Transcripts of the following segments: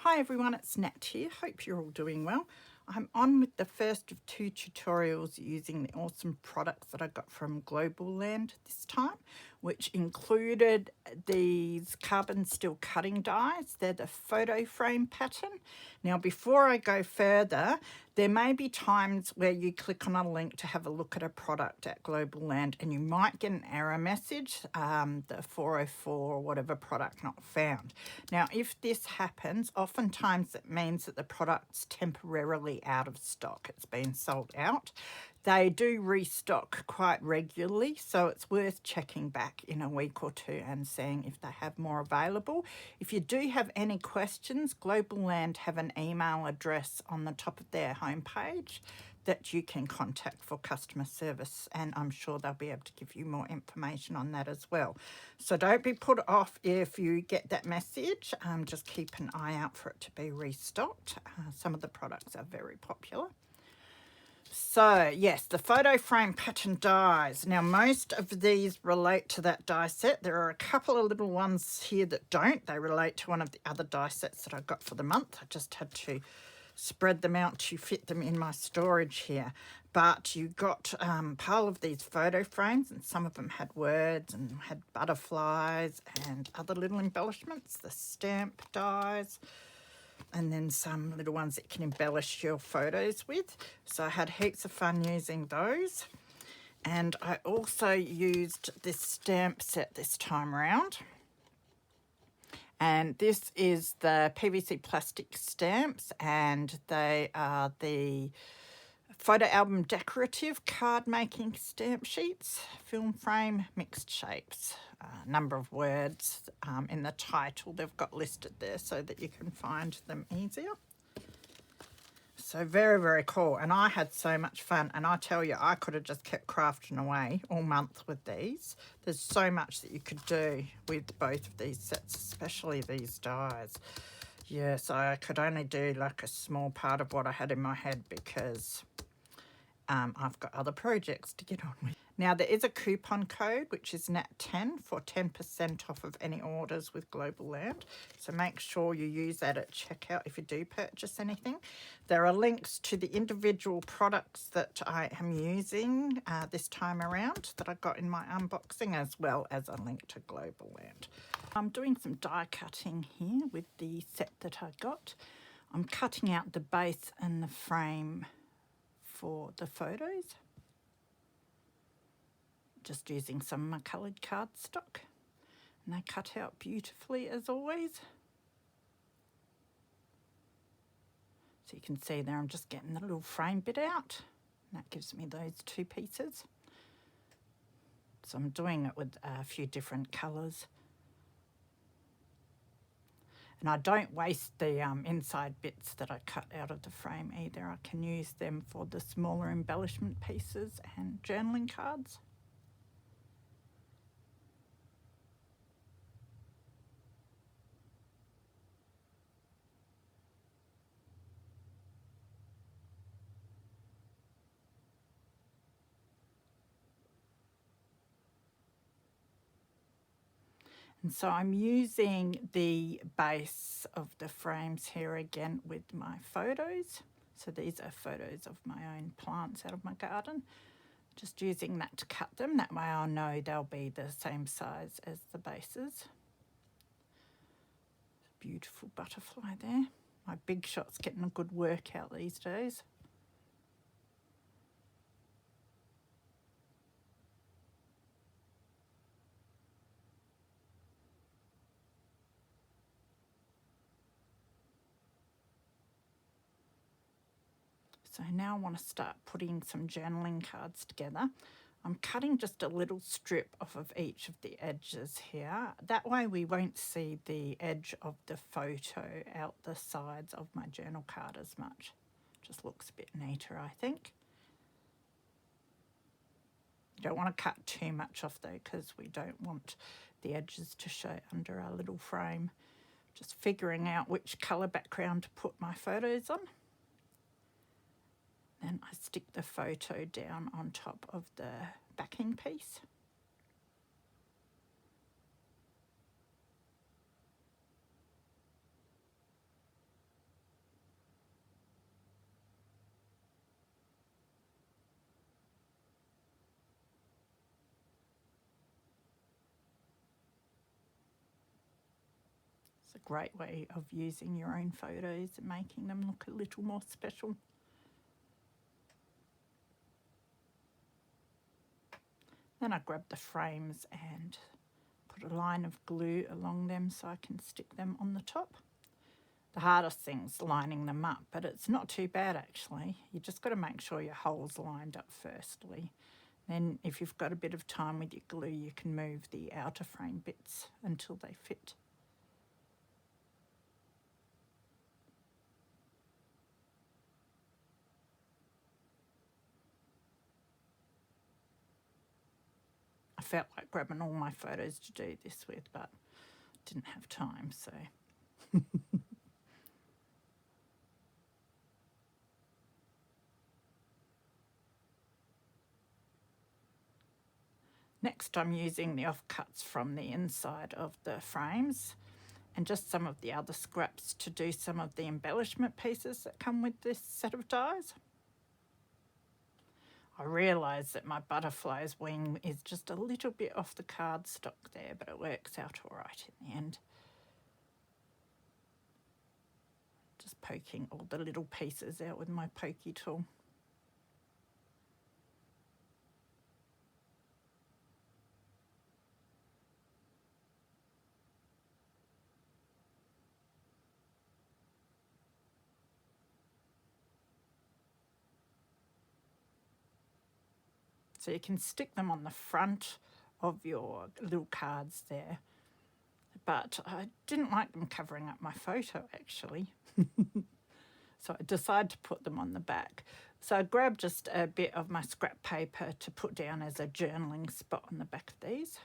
Hi everyone, it's Nat here. Hope you're all doing well. I'm on with the first of two tutorials using the awesome products that I got from Globleland this time, which included these carbon steel cutting dies. They're the photo frame pattern. Now, before I go further, there may be times where you click on a link to have a look at a product at Globleland and you might get an error message, the 404 or whatever product not found. Now, if this happens, oftentimes it means that the product's temporarily out of stock. It's been sold out. They do restock quite regularly, so it's worth checking back in a week or two and seeing if they have more available. If you do have any questions, Globleland have an email address on the top of their homepage that you can contact for customer service, and I'm sure they'll be able to give you more information on that as well. So don't be put off if you get that message. Just keep an eye out for it to be restocked. Some of the products are very popular. So yes, the photo frame pattern dies. Now most of these relate to that die set. There are a couple of little ones here that don't. They relate to one of the other die sets that I got for the month. I just had to spread them out to fit them in my storage here. But you got a pile of these photo frames, and some of them had words and had butterflies and other little embellishments, the stamp dies, and then some little ones that you can embellish your photos with. So I had heaps of fun using those. And I also used this stamp set this time around. And this is the PVC plastic stamps, and they are the photo album decorative card making stamp sheets, film frame, mixed shapes, number of words in the title they've got listed there so that you can find them easier. So very, very cool. And I had so much fun. And I tell you, I could have just kept crafting away all month with these. There's so much that you could do with both of these sets, especially these dies. Yes, I could only do like a small part of what I had in my head because I've got other projects to get on with. Now, there is a coupon code, which is NAT10 for 10% off of any orders with Globleland. So make sure you use that at checkout if you do purchase anything. There are links to the individual products that I am using this time around that I got in my unboxing, as well as a link to Globleland. I'm doing some die cutting here with the set that I got. I'm cutting out the base and the frame for the photos, just using some of my coloured cardstock, and they cut out beautifully as always. So you can see there I'm just getting the little frame bit out, and that gives me those two pieces. So I'm doing it with a few different colours. And I don't waste the inside bits that I cut out of the frame either. I can use them for the smaller embellishment pieces and journaling cards. And so I'm using the base of the frames here again with my photos. So these are photos of my own plants out of my garden. Just using that to cut them. That way I'll know they'll be the same size as the bases. Beautiful butterfly there. My Big Shot's getting a good workout these days. So now I want to start putting some journaling cards together. I'm cutting just a little strip off of each of the edges here. That way we won't see the edge of the photo out the sides of my journal card as much. Just looks a bit neater, I think. You don't want to cut too much off though, because we don't want the edges to show under our little frame. Just figuring out which colour background to put my photos on. Then I stick the photo down on top of the backing piece. It's a great way of using your own photos and making them look a little more special. Then I grab the frames and put a line of glue along them so I can stick them on the top. The hardest thing's lining them up, but it's not too bad actually. You just got to make sure your hole's lined up firstly. Then if you've got a bit of time with your glue, you can move the outer frame bits until they fit. I felt like grabbing all my photos to do this with, but didn't have time, so. Next, I'm using the offcuts from the inside of the frames and just some of the other scraps to do some of the embellishment pieces that come with this set of dies. I realise that my butterfly's wing is just a little bit off the cardstock there, but it works out all right in the end. Just poking all the little pieces out with my pokey tool. So you can stick them on the front of your little cards there. But I didn't like them covering up my photo actually. So I decided to put them on the back. So I grabbed just a bit of my scrap paper to put down as a journaling spot on the back of these.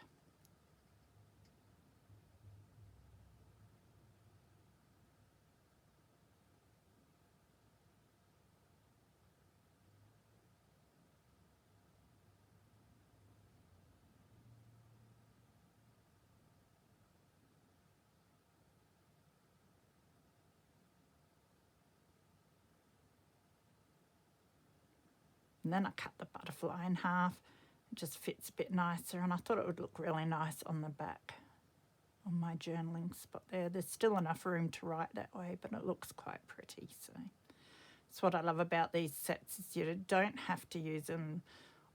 And then I cut the butterfly in half. It just fits a bit nicer, and I thought it would look really nice on the back on my journaling spot there. There's still enough room to write that way, but it looks quite pretty. So that's what I love about these sets, is you don't have to use them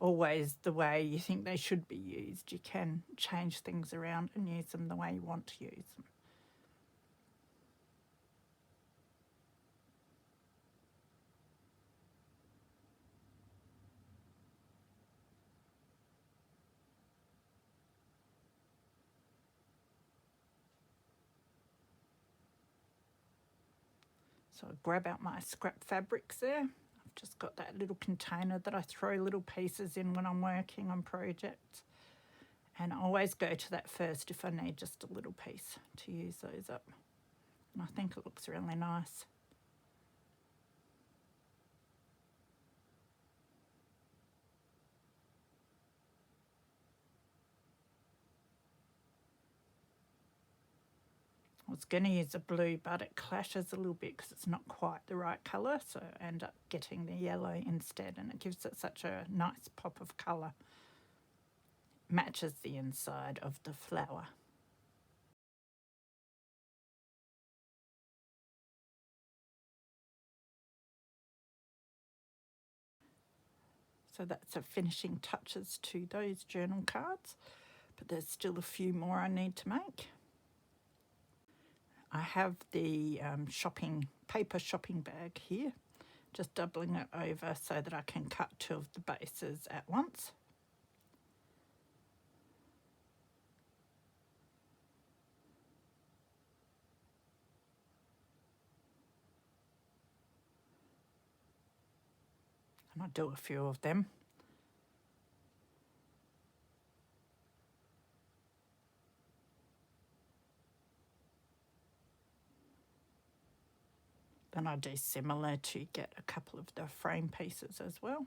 always the way you think they should be used. You can change things around and use them the way you want to use them. So I grab out my scrap fabrics there. I've just got that little container that I throw little pieces in when I'm working on projects. And I always go to that first if I need just a little piece to use those up. And I think it looks really nice. I was going to use a blue, but it clashes a little bit because it's not quite the right colour, so I end up getting the yellow instead, and it gives it such a nice pop of colour. Matches the inside of the flower. So that's the finishing touches to those journal cards, but there's still a few more I need to make. I have the paper shopping bag here, just doubling it over so that I can cut two of the bases at once. And I do a few of them. Then I do similar to get a couple of the frame pieces as well.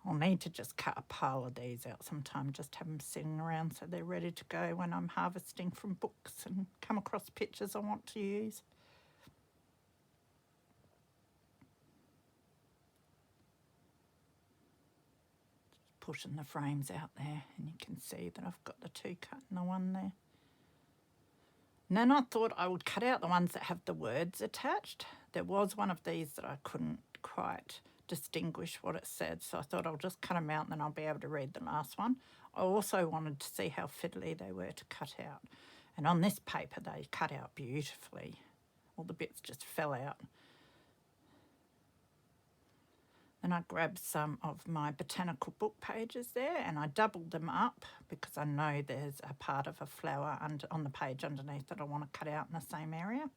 I'll need to just cut a pile of these out sometime, just have them sitting around so they're ready to go when I'm harvesting from books and come across pictures I want to use. Just pushing the frames out there, and you can see that I've got the two cut in the one there. And then I thought I would cut out the ones that have the words attached. There was one of these that I couldn't quite distinguish what it said, so I thought I'll just cut them out and then I'll be able to read the last one. I also wanted to see how fiddly they were to cut out. And on this paper they cut out beautifully. All the bits just fell out. Then I grabbed some of my botanical book pages there and I doubled them up because I know there's a part of a flower on the page underneath that I want to cut out in the same area.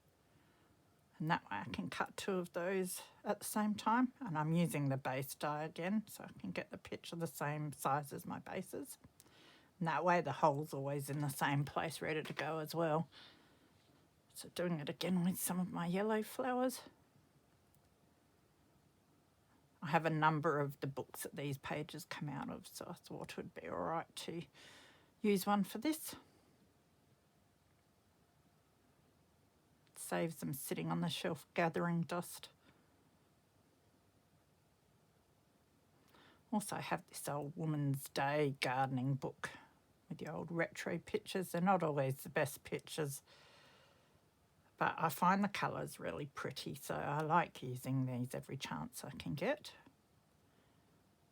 And that way I can cut two of those at the same time. And I'm using the base die again so I can get the picture the same size as my bases. And that way the hole's always in the same place ready to go as well. So doing it again with some of my yellow flowers. I have a number of the books that these pages come out of, so I thought it would be all right to use one for this. Saves them sitting on the shelf gathering dust. Also have this old Woman's Day gardening book with the old retro pictures. They're not always the best pictures, but I find the colours really pretty, so I like using these every chance I can get.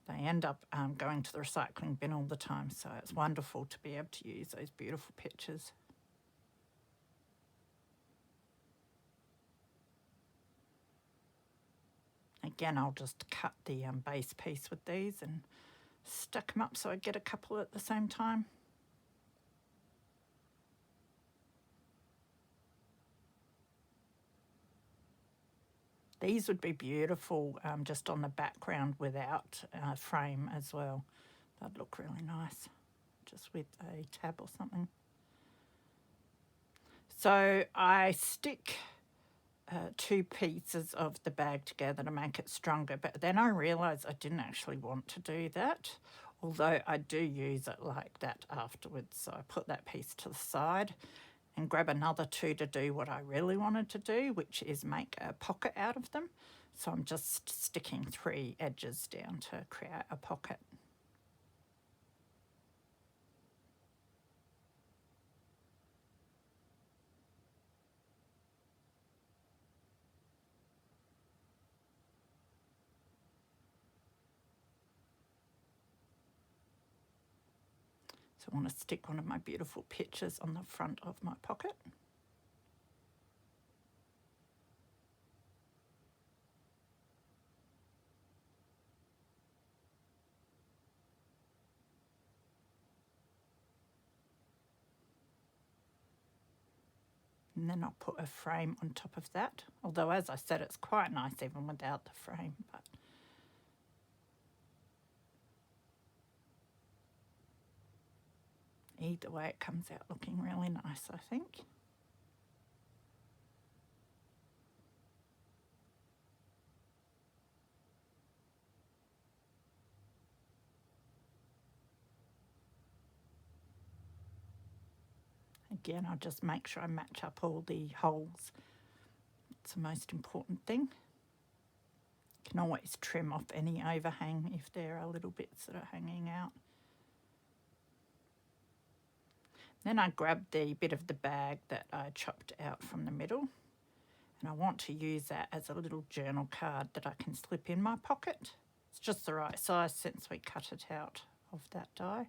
They end up going to the recycling bin all the time, so it's wonderful to be able to use those beautiful pictures. Again, I'll just cut the base piece with these and stack them up so I get a couple at the same time. These would be beautiful just on the background without a frame as well. That'd look really nice, just with a tab or something. So I stick two pieces of the bag together to make it stronger, but then I realised I didn't actually want to do that, although I do use it like that afterwards. So I put that piece to the side and grab another two to do what I really wanted to do, which is make a pocket out of them. So I'm just sticking 3 edges down to create a pocket. So I want to stick one of my beautiful pictures on the front of my pocket. And then I'll put a frame on top of that. Although, as I said, it's quite nice even without the frame. But either way, it comes out looking really nice, I think. Again, I'll just make sure I match up all the holes. It's the most important thing. You can always trim off any overhang if there are little bits that are hanging out. Then I grabbed the bit of the bag that I chopped out from the middle, and I want to use that as a little journal card that I can slip in my pocket. It's just the right size since we cut it out of that die.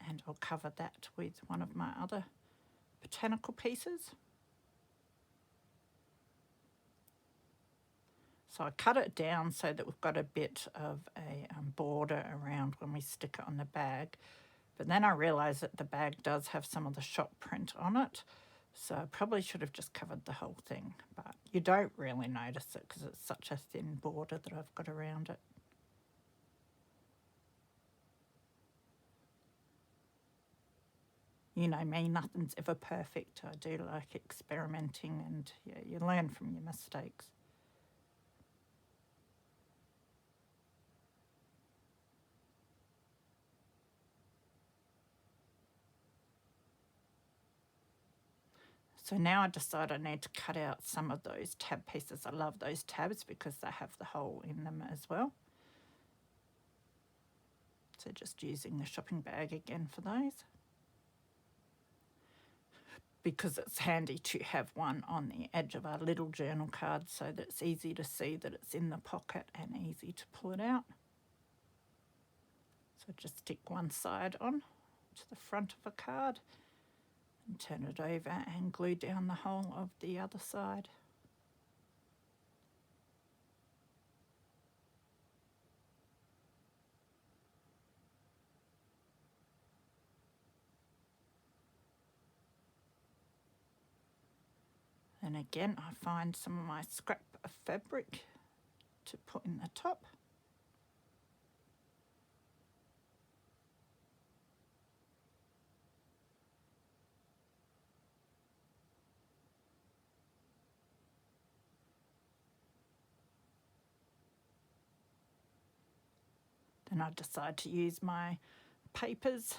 And I'll cover that with one of my other botanical pieces. So I cut it down so that we've got a bit of a border around when we stick it on the bag. But then I realised that the bag does have some of the shop print on it, so I probably should have just covered the whole thing. But you don't really notice it because it's such a thin border that I've got around it. You know me, nothing's ever perfect. I do like experimenting, and yeah, you learn from your mistakes. So now I decide I need to cut out some of those tab pieces. I love those tabs because they have the hole in them as well. So just using the shopping bag again for those, because it's handy to have one on the edge of our little journal card so that it's easy to see that it's in the pocket and easy to pull it out. So just stick one side on to the front of a card and turn it over and glue down the whole of the other side. And again, I find some of my scrap of fabric to put in the top. Then I decide to use my papers.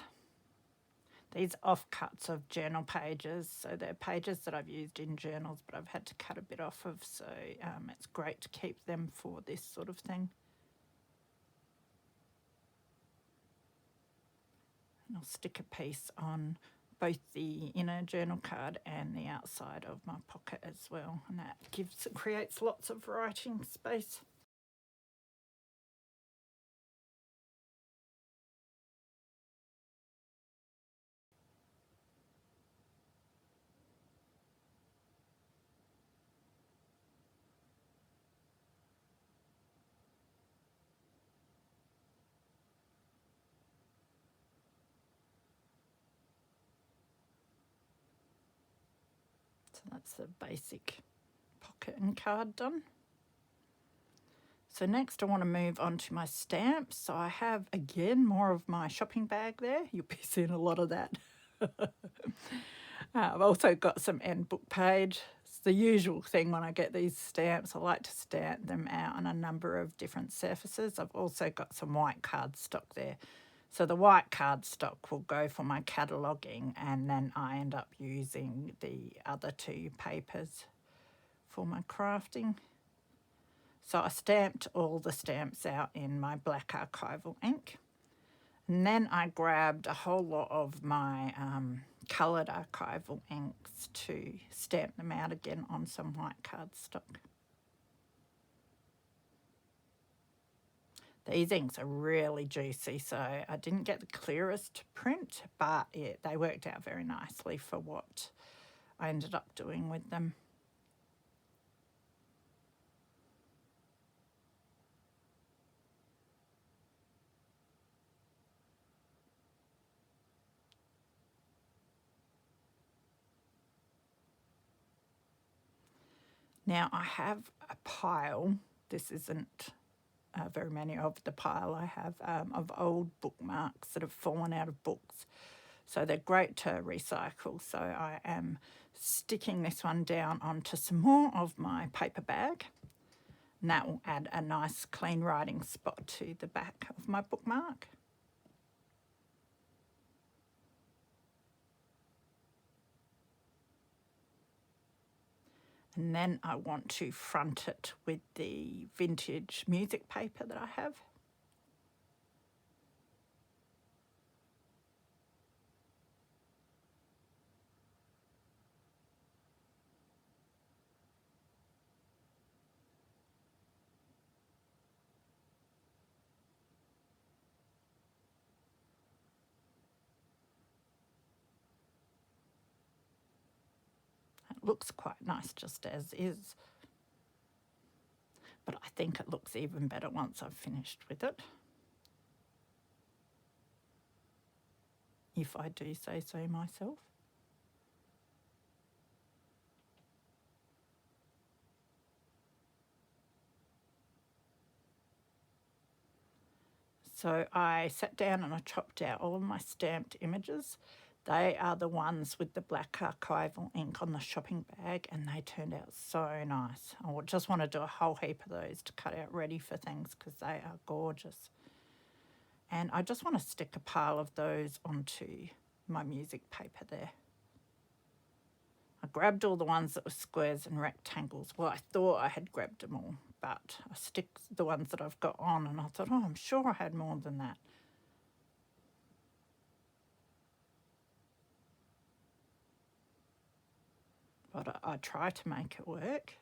These offcuts of journal pages, so they're pages that I've used in journals but I've had to cut a bit off of, so it's great to keep them for this sort of thing. And I'll stick a piece on both the inner journal card and the outside of my pocket as well, and that creates lots of writing space. So that's the basic pocket and card done. So next I want to move on to my stamps. So I have again more of my shopping bag there. You'll be seeing a lot of that. I've also got some end book page. It's the usual thing when I get these stamps. I like to stamp them out on a number of different surfaces. I've also got some white cardstock there. So the white cardstock will go for my cataloguing, and then I end up using the other two papers for my crafting. So I stamped all the stamps out in my black archival ink. And then I grabbed a whole lot of my coloured archival inks to stamp them out again on some white cardstock. These inks are really juicy, so I didn't get the clearest print, but they worked out very nicely for what I ended up doing with them. Now I have a pile, this isn't very many of the pile I have, of old bookmarks that have fallen out of books. So they're great to recycle. So I am sticking this one down onto some more of my paper bag. And that will add a nice clean writing spot to the back of my bookmark. And then I want to front it with the vintage music paper that I have. It looks quite nice just as is, but I think it looks even better once I've finished with it, if I do say so myself. So I sat down and I chopped out all of my stamped images. They are the ones with the black archival ink on the shopping bag, and they turned out so nice. I just want to do a whole heap of those to cut out ready for things because they are gorgeous. And I just want to stick a pile of those onto my music paper there. I grabbed all the ones that were squares and rectangles. Well, I thought I had grabbed them all, but I stick the ones that I've got on, and I thought, oh, I'm sure I had more than that. but I try to make it work.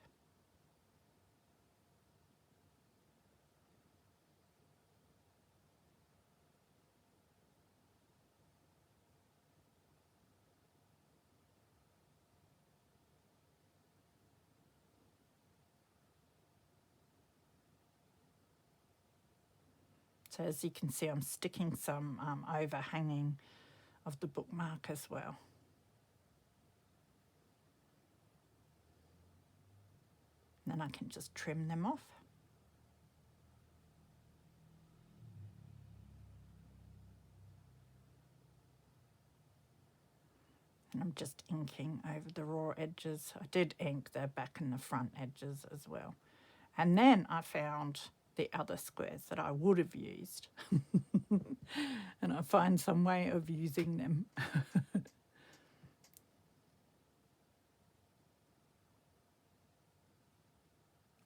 So as you can see, I'm sticking some overhanging of the bookmark as well. And then I can just trim them off. And I'm just inking over the raw edges. I did ink the back and the front edges as well. And then I found the other squares that I would have used. And I find some way of using them.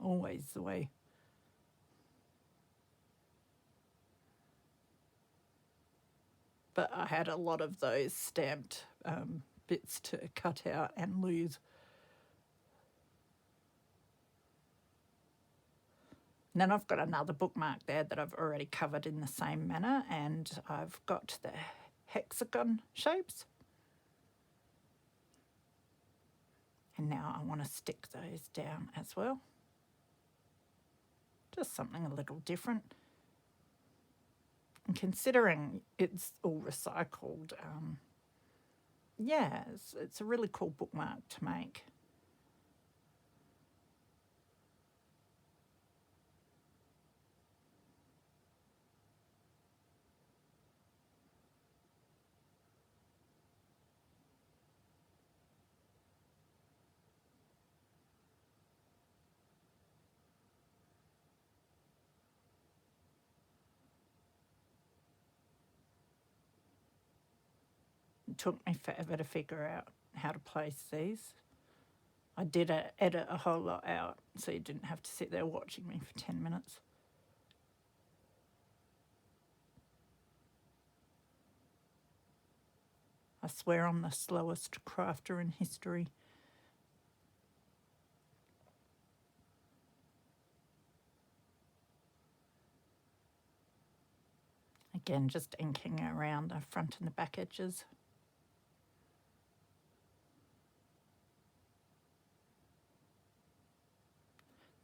Always the way. But I had a lot of those stamped bits to cut out and lose. And then I've got another bookmark there that I've already covered in the same manner, and I've got the hexagon shapes. And now I want to stick those down as well. Just something a little different. And considering it's all recycled, yeah, it's a really cool bookmark to make. It took me forever to figure out how to place these. I did edit a whole lot out, so you didn't have to sit there watching me for 10 minutes. I swear I'm the slowest crafter in history. Again, just inking around the front and the back edges.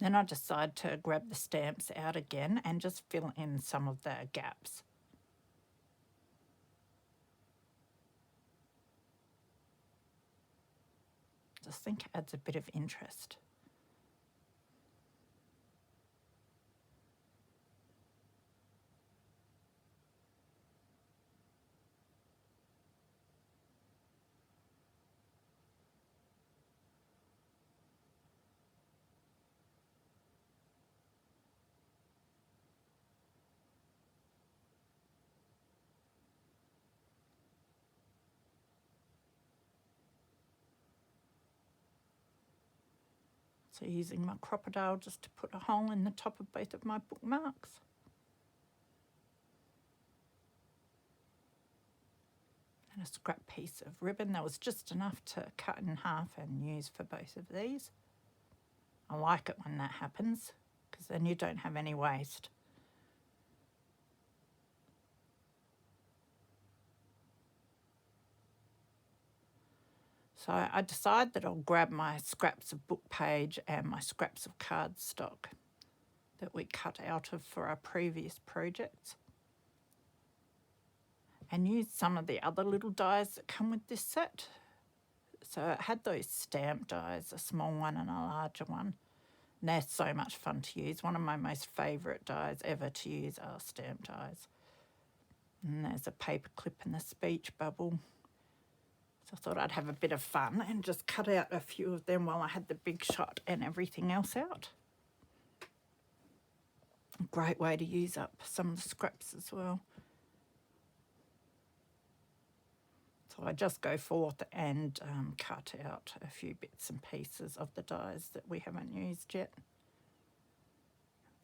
Then I decide to grab the stamps out again and just fill in some of the gaps. Just think it adds a bit of interest. So using my crocodile just to put a hole in the top of both of my bookmarks. And a scrap piece of ribbon that was just enough to cut in half and use for both of these. I like it when that happens because then you don't have any waste. So I decide that I'll grab my scraps of book page and my scraps of cardstock that we cut out of for our previous projects and use some of the other little dies that come with this set. So I had those stamp dies, a small one and a larger one. And they're so much fun to use. One of my most favourite dies ever to use are stamp dies. And there's a paper clip and the speech bubble. So I thought I'd have a bit of fun and just cut out a few of them while I had the big shot and everything else out. A great way to use up some of the scraps as well. So I just go forth and cut out a few bits and pieces of the dies that we haven't used yet.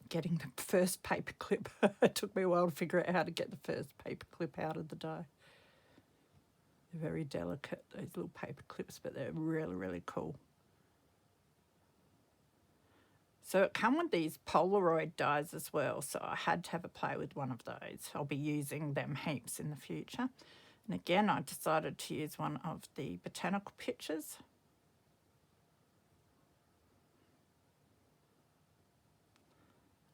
Getting the first paper clip, it took me a while to figure out how to get the first paper clip out of the die. They're very delicate, those little paper clips, but they're really, really cool. So it come with these Polaroid dies as well, so I had to have a play with one of those. I'll be using them heaps in the future. And again, I decided to use one of the botanical pictures.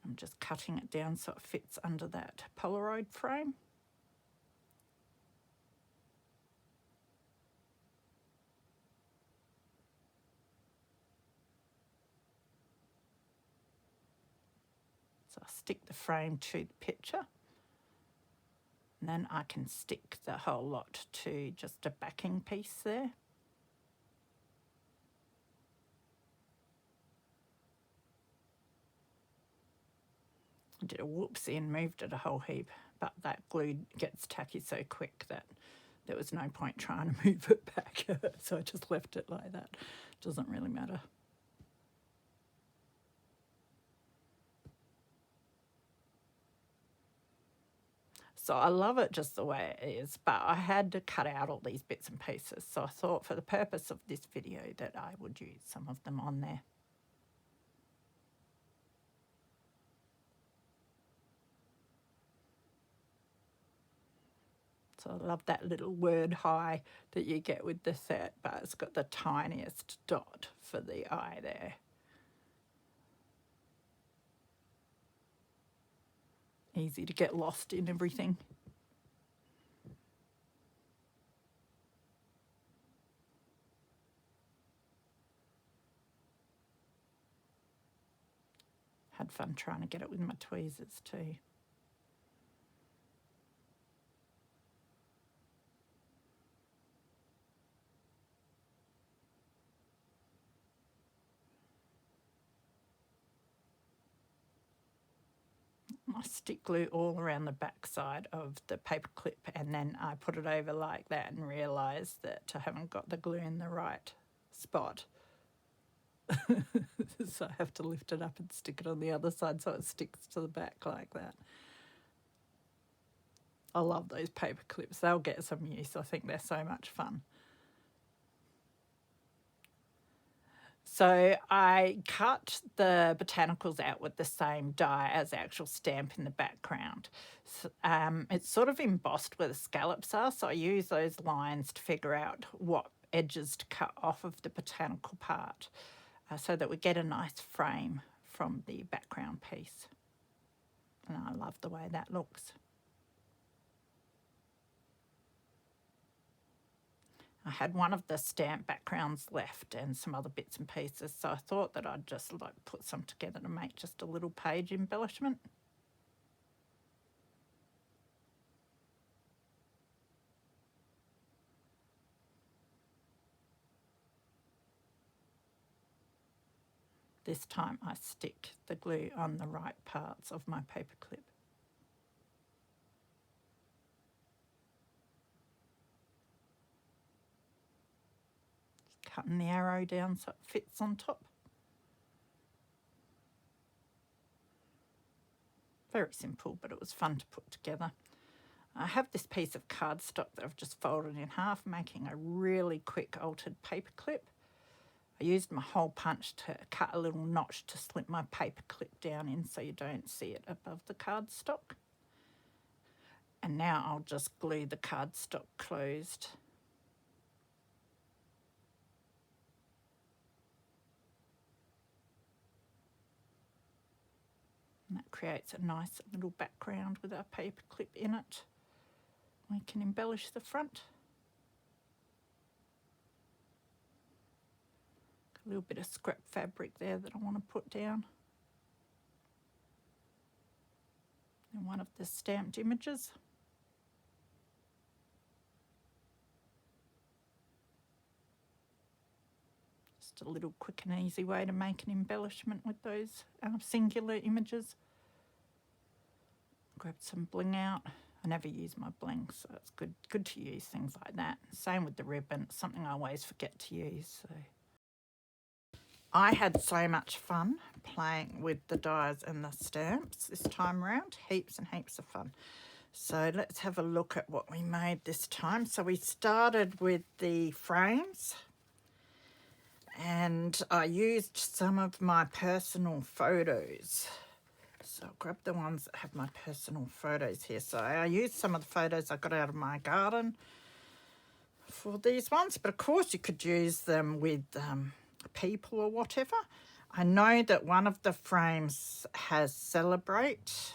I'm just cutting it down so it fits under that Polaroid frame. So I stick the frame to the picture, and then I can stick the whole lot to just a backing piece there. I did a whoopsie and moved it a whole heap, but that glue gets tacky so quick that there was no point trying to move it back, so I just left it like that. Doesn't really matter. So I love it just the way it is, but I had to cut out all these bits and pieces. So I thought for the purpose of this video that I would use some of them on there. So I love that little word "hi" that you get with the set, but it's got the tiniest dot for the eye there. Easy to get lost in everything. Had fun trying to get it with my tweezers too. I stick glue all around the back side of the paper clip, and then I put it over like that and realise that I haven't got the glue in the right spot. So I have to lift it up and stick it on the other side so it sticks to the back like that. I love those paper clips. They'll get some use. I think they're so much fun. So I cut the botanicals out with the same die as the actual stamp in the background. So, it's sort of embossed where the scallops are, so I use those lines to figure out what edges to cut off of the botanical part so that we get a nice frame from the background piece. And I love the way that looks. I had one of the stamp backgrounds left and some other bits and pieces, so I thought that I'd just like put some together to make just a little page embellishment. This time I stick the glue on the right parts of my paper clip. Cutting the arrow down so it fits on top. Very simple, but it was fun to put together. I have this piece of cardstock that I've just folded in half, making a really quick altered paper clip. I used my hole punch to cut a little notch to slip my paper clip down in so you don't see it above the cardstock. And now I'll just glue the cardstock closed. And that creates a nice little background with our paper clip in it. We can embellish the front. A little bit of scrap fabric there that I want to put down. And one of the stamped images. Just a little quick and easy way to make an embellishment with those singular images. Grab some bling out. I never use my bling, so it's good to use things like that. Same with the ribbon. It's something I always forget to use. So I had so much fun playing with the dies and the stamps this time around. Heaps and heaps of fun. So let's have a look at what we made this time. So we started with the frames, and I used some of my personal photos. So I'll grab the ones that have my personal photos here. So I used some of the photos I got out of my garden for these ones, but of course you could use them with people or whatever. I know that one of the frames has Celebrate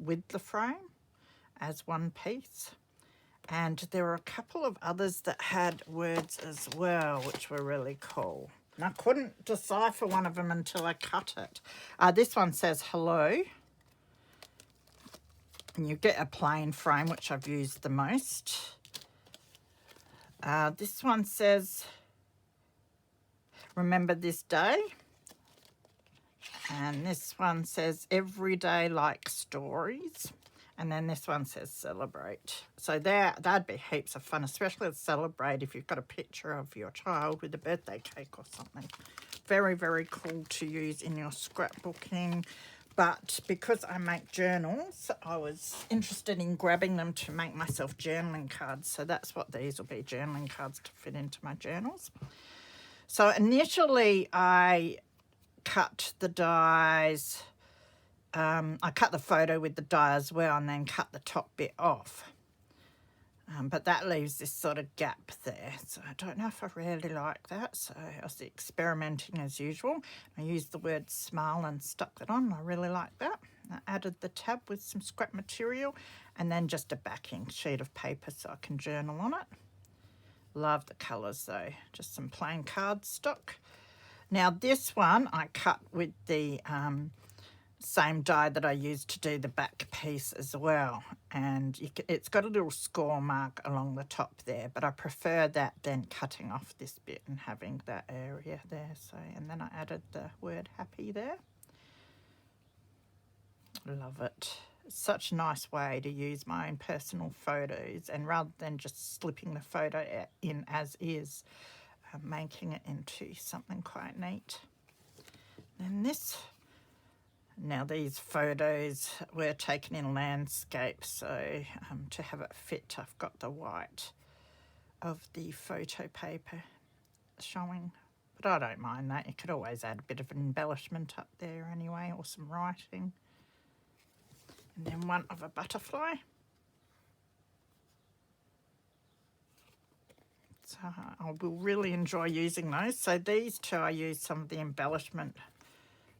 with the frame as one piece. And there were a couple of others that had words as well, which were really cool. And I couldn't decipher one of them until I cut it. This one says hello. And you get a plain frame, which I've used the most. This one says, remember this day. And this one says, every day like stories. And then this one says celebrate. So that'd be heaps of fun, especially to celebrate if you've got a picture of your child with a birthday cake or something. Very, very cool to use in your scrapbooking. But because I make journals, I was interested in grabbing them to make myself journaling cards. So that's what these will be, journaling cards to fit into my journals. So initially I cut the dies. I cut the photo with the die as well and then cut the top bit off. But that leaves this sort of gap there. So I don't know if I really like that. So I was experimenting as usual. I used the word smile and stuck that on. I really like that. I added the tab with some scrap material and then just a backing sheet of paper so I can journal on it. Love the colours though. Just some plain cardstock. Now this one I cut with the same die that I used to do the back piece as well, and it's got a little score mark along the top there, but I prefer that than cutting off this bit and having that area there. So, and then I added the word happy there. Love it. It's such a nice way to use my own personal photos, and rather than just slipping the photo in as is, making it into something quite neat. And this, now these photos were taken in landscape, so to have it fit, I've got the white of the photo paper showing, but I don't mind that. You could always add a bit of an embellishment up there anyway, or some writing. And then one of a butterfly. So I will really enjoy using those. So these two, I used some of the embellishment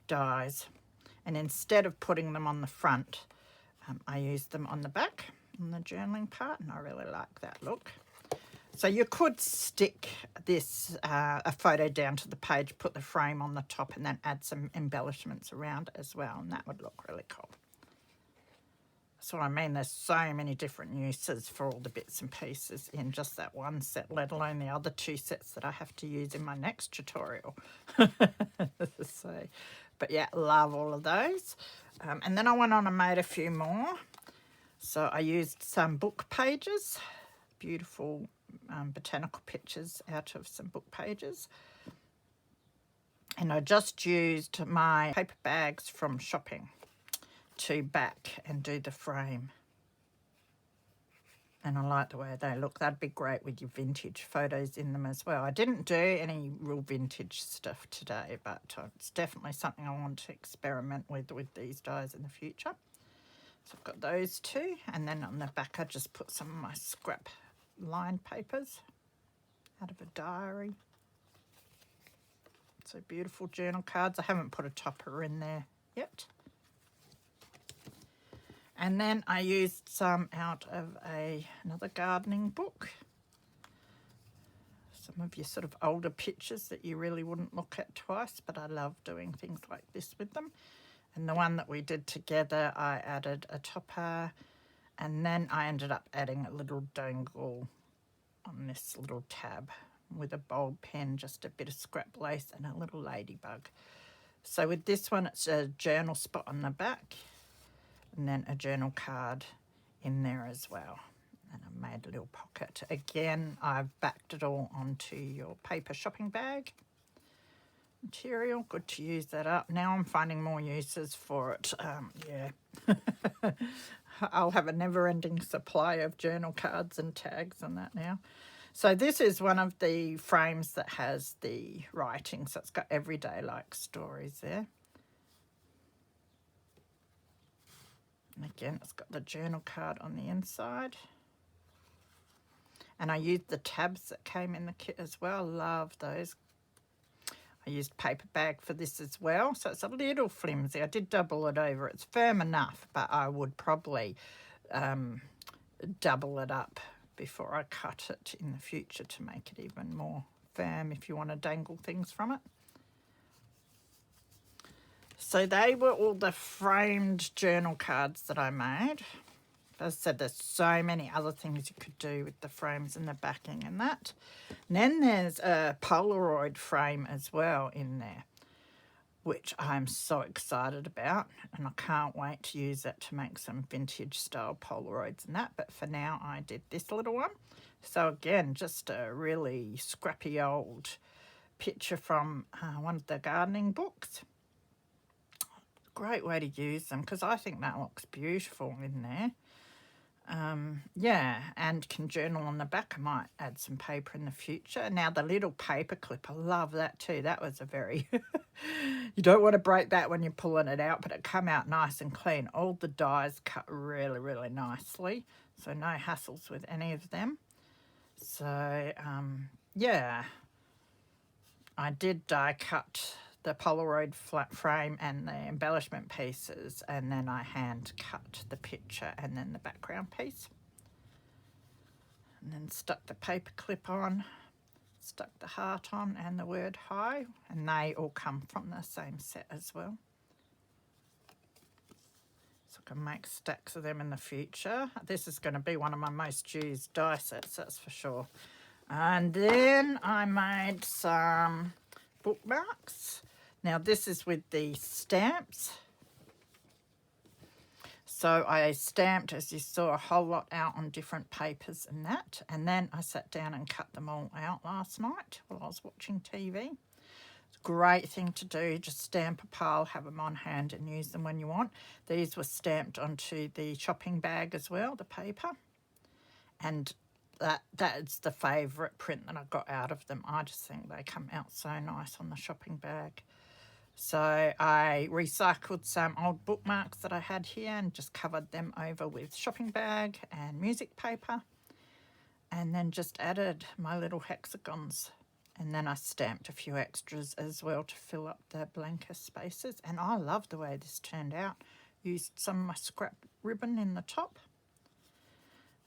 dies, and instead of putting them on the front, I used them on the back, on the journaling part, and I really like that look. So you could stick this, a photo down to the page, put the frame on the top, and then add some embellishments around as well, and that would look really cool. That's what I mean, there's so many different uses for all the bits and pieces in just that one set, let alone the other two sets that I have to use in my next tutorial. So, but yeah, love all of those. And then I went on and made a few more. So I used some book pages, beautiful botanical pictures out of some book pages. And I just used my paper bags from shopping to back and do the frame. And I like the way they look. That'd be great with your vintage photos in them as well. I didn't do any real vintage stuff today, but it's definitely something I want to experiment with these dies in the future. So I've got those two, and then on the back I just put some of my scrap lined papers out of a diary. So beautiful journal cards. I haven't put a topper in there yet. And then I used some out of another gardening book. Some of your sort of older pictures that you really wouldn't look at twice, but I love doing things like this with them. And the one that we did together, I added a topper, and then I ended up adding a little dangle on this little tab with a bold pen, just a bit of scrap lace and a little ladybug. So with this one, it's a journal spot on the back, and then a journal card in there as well. And I made a little pocket. Again, I've backed it all onto your paper shopping bag material. Good to use that up. Now I'm finding more uses for it. Yeah, I'll have a never-ending supply of journal cards and tags and that now. So this is one of the frames that has the writing, so it's got everyday like stories there. And again, it's got the journal card on the inside. And I used the tabs that came in the kit as well. Love those. I used paper bag for this as well. So it's a little flimsy. I did double it over. It's firm enough, but I would probably double it up before I cut it in the future to make it even more firm if you want to dangle things from it. So they were all the framed journal cards that I made. As I said, there's so many other things you could do with the frames and the backing and that. And then there's a Polaroid frame as well in there, which I'm so excited about, and I can't wait to use it to make some vintage style Polaroids and that. But for now, I did this little one. So again, just a really scrappy old picture from one of the gardening books. Great way to use them because I think that looks beautiful in there. Yeah, and can journal on the back. I might add some paper in the future. Now the little paper clip, I love that too. That was a very, you don't want to break that when you're pulling it out, but it come out nice and clean. All the dies cut really, really nicely. So no hassles with any of them. So, yeah, I did die cut the Polaroid flat frame and the embellishment pieces, and then I hand cut the picture and then the background piece, and then stuck the paper clip on, stuck the heart on and the word hi, and they all come from the same set as well. So I can make stacks of them in the future. This is going to be one of my most used die sets, that's for sure. And then I made some bookmarks. Now this is with the stamps. So I stamped, as you saw, a whole lot out on different papers and that. And then I sat down and cut them all out last night while I was watching TV. It's a great thing to do. Just stamp a pile, have them on hand and use them when you want. These were stamped onto the shopping bag as well, the paper. And that's the favourite print that I got out of them. I just think they come out so nice on the shopping bag. So I recycled some old bookmarks that I had here and just covered them over with shopping bag and music paper, and then just added my little hexagons, and then I stamped a few extras as well to fill up the blanker spaces. And I love the way this turned out. Used some of my scrap ribbon in the top,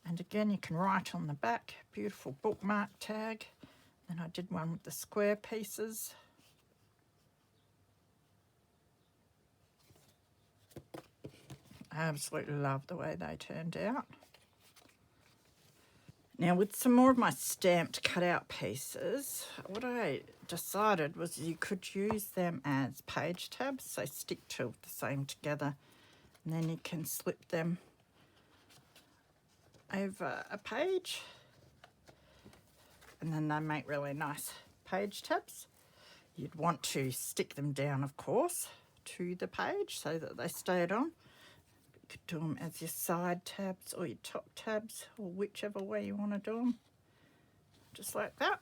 and again you can write on the back. Beautiful bookmark tag. Then I did one with the square pieces. I absolutely love the way they turned out. Now with some more of my stamped cutout pieces, what I decided was you could use them as page tabs, so stick two of the same together, and then you can slip them over a page, and then they make really nice page tabs. You'd want to stick them down, of course, to the page so that they stayed on. You could do them as your side tabs or your top tabs, or whichever way you want to do them, just like that.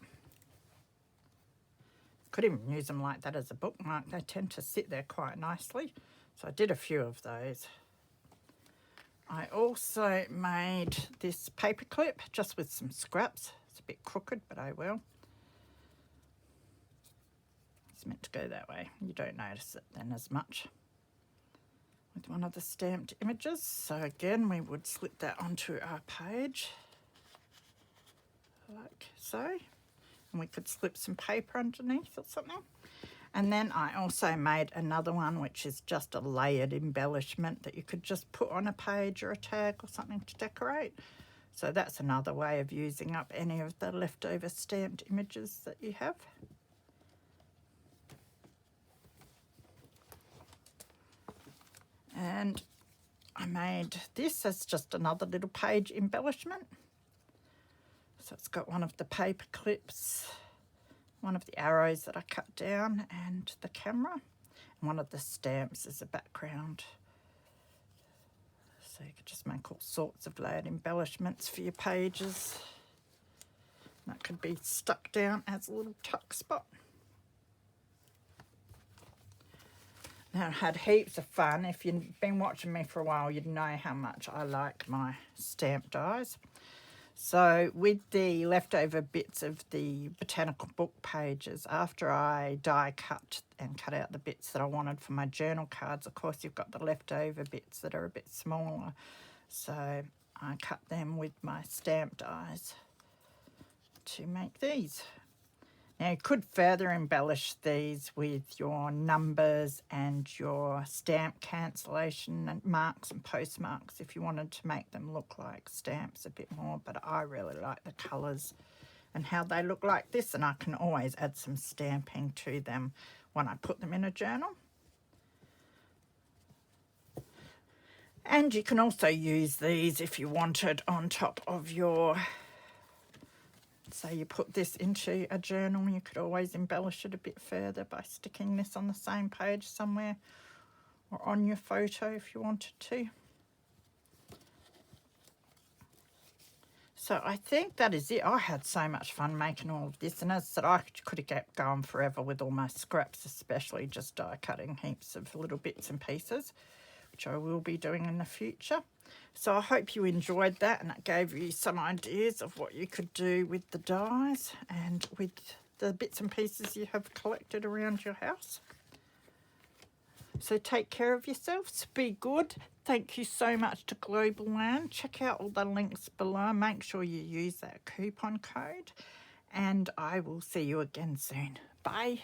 Could even use them like that as a bookmark. They tend to sit there quite nicely. So I did a few of those. I also made this paper clip just with some scraps. It's a bit crooked, but I will. It's meant to go that way. You don't notice it then as much. With one of the stamped images. So again, we would slip that onto our page like so, and we could slip some paper underneath or something. And then I also made another one which is just a layered embellishment that you could just put on a page or a tag or something to decorate. So that's another way of using up any of the leftover stamped images that you have. And I made this as just another little page embellishment. So it's got one of the paper clips, one of the arrows that I cut down, and the camera. And one of the stamps as a background. So you could just make all sorts of layered embellishments for your pages. That could be stuck down as a little tuck spot. Now, I had heaps of fun. If you've been watching me for a while, you'd know how much I like my stamp dies. So with the leftover bits of the botanical book pages, after I die cut and cut out the bits that I wanted for my journal cards, of course you've got the leftover bits that are a bit smaller. So I cut them with my stamp dies to make these. Now you could further embellish these with your numbers and your stamp cancellation and marks and postmarks if you wanted to make them look like stamps a bit more, but I really like the colours and how they look like this, and I can always add some stamping to them when I put them in a journal. And you can also use these if you wanted on top of your, say you put this into a journal, you could always embellish it a bit further by sticking this on the same page somewhere or on your photo if you wanted to. So I think that is it. I had so much fun making all of this, and as I said, I could have kept going forever with all my scraps, especially just die cutting heaps of little bits and pieces, which I will be doing in the future. So I hope you enjoyed that, and it gave you some ideas of what you could do with the dies and with the bits and pieces you have collected around your house. So take care of yourselves, be good. Thank you so much to Globleland. Check out all the links below. Make sure you use that coupon code, and I will see you again soon. Bye.